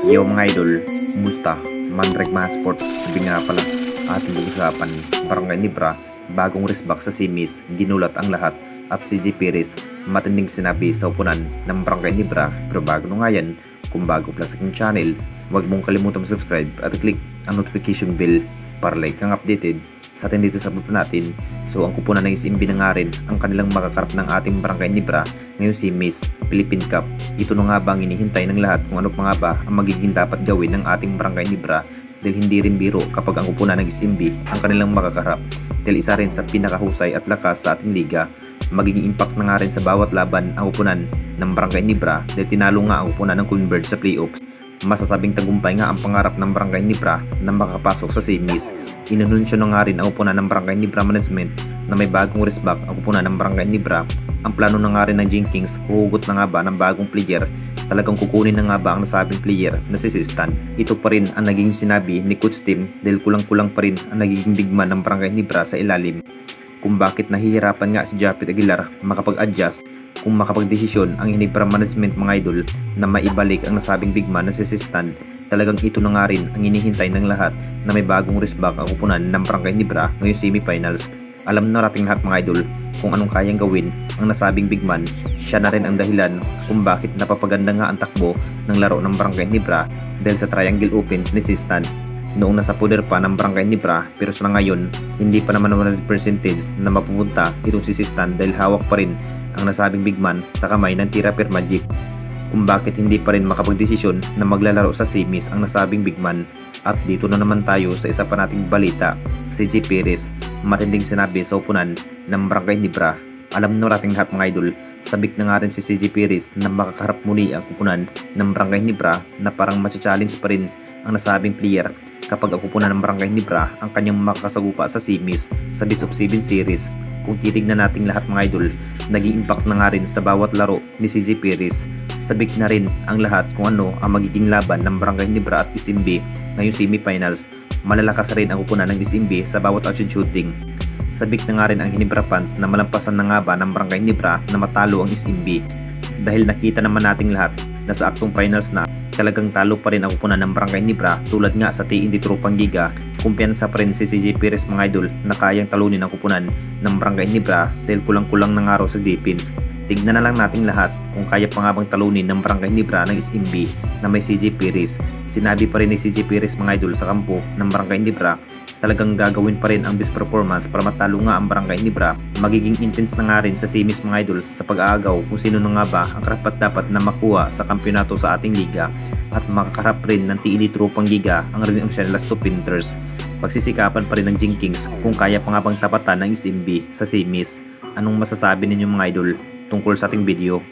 Yo mga idol, kumusta? Mandrake mga sports, sabi nga pala ating pag-usapan. Barangay Nibra, bagong resback sa simis, ginulat ang lahat. At si G. Perez, matinding sinabi sa upunan ng Barangay Nibra. Pero bago nung nga yan, kung bago pala sa aking channel, huwag mong kalimutan subscribe at click ang notification bell para like kang updated sa atin dito sa grupo natin. So ang kupunan ng SMB na nga rin ang kanilang makakarap ng ating Barangay Nibra ngayon si Miss Philippine Cup. Ito na nga ba ang inihintay ng lahat kung ano pa nga ba ang magiging dapat gawin ng ating Barangay Nibra dahil hindi rin biro kapag ang kupunan ng SMB ang kanilang makakarap dahil isa rin sa pinakahusay at lakas sa ating liga. Magiging impact na nga rin sa bawat laban ang kupunan ng Barangay Nibra dahil tinalo nga ang kupunan ng Converge sa playoffs. Masasabing tagumpay nga ang pangarap ng Barangay Nibra na makapasok sa semis. Inanunsyo na nga rin ang upunan ng Barangay Nibra Management na may bagong resback ang upunan ng Barangay Nibra. Ang plano na nga rin ng Jenkins, huhugot na nga ba ng bagong player? Talagang kukunin na nga ba ang nasabing player na si Stan? Ito pa rin ang naging sinabi ni Coach Tim dahil kulang-kulang pa rin ang nagiging bigman ng Barangay Nibra sa ilalim. Kung bakit nahihirapan nga si Japet Aguilar makapag-adjust kung makapagdesisyon ang Nibra Management mga idol na maibalik ang nasabing bigman na si Stan. Talagang ito na nga rin ang inihintay ng lahat na may bagong resback ang upunan ng Barangay Nibra ngayong semifinals. Alam na nating lahat mga idol kung anong kayang gawin ang nasabing bigman. Siya na rin ang dahilan kung bakit napapaganda nga ang takbo ng laro ng Barangay Nibra dahil sa triangle opens ni Stan. Noong nasa poder pa ng Barangay Nibra pero sa ngayon hindi pa naman 100% na mapupunta itong si Stan dahil hawak pa rin ang nasabing bigman sa kamay ng Tira Per Magic. Kung bakit hindi pa rin makapagdesisyon na maglalaro sa semis ang nasabing bigman. At dito na naman tayo sa isa pa nating balita, si G. Perez, matinding sinabi sa upunan ng Barangay Nibra. Alam na nating lahat mga idol, sabik na nga rin si CJ Perez na makakaharap muli ang kupunan ng Barangay Nibra na parang matcha-challenge pa rin ang nasabing player kapag ang kupunan ng Barangay Nibra ang kanyang makakasagupa sa semis sa Best of 7 series. Kung titignan natin lahat mga idol, naging impact na nga rin sa bawat laro ni CJ Perez. Sabik na rin ang lahat kung ano ang magiging laban ng Barangay Nibra at SMB ngayong semifinals. Malalakas rin ang kupunan ng SMB sa bawat action shooting. Sabik na nga rin ang Nibra fans na malampasan na nga ba ng Barangay Nibra na matalo ang SMB. Dahil nakita naman nating lahat na sa aktong finals na talagang talo pa rin ang kupunan ng Barangay Nibra tulad nga sa TND Tropang Giga. Kumpiyansa pa rin si CJ Perez mga idol na kayang talunin ang kupunan ng Barangay Nibra dahil kulang-kulang ng araw sa defense. Tignan na lang nating lahat kung kaya pa nga bang talunin ng Barangay Nibra ng SMB na may CJ Perez. Sinabi pa rin ni CJ Perez mga idol sa kampo ng Barangay Nibra talagang gagawin pa rin ang best performance para matalo nga ang Barangay Nibra. Magiging intense na nga rin sa semis mga idol sa pag-aagaw kung sino na nga ba ang karapat-dapat na makuha sa kampyonato sa ating liga at makakarap rin ng TND Tropang Giga ang Redemption Last of Winters. Pagsisikapan pa rin ng Jenkins kung kaya pa nga bang tapatan ng SMB sa semis. Anong masasabi ninyo mga idol tungkol sa ating video?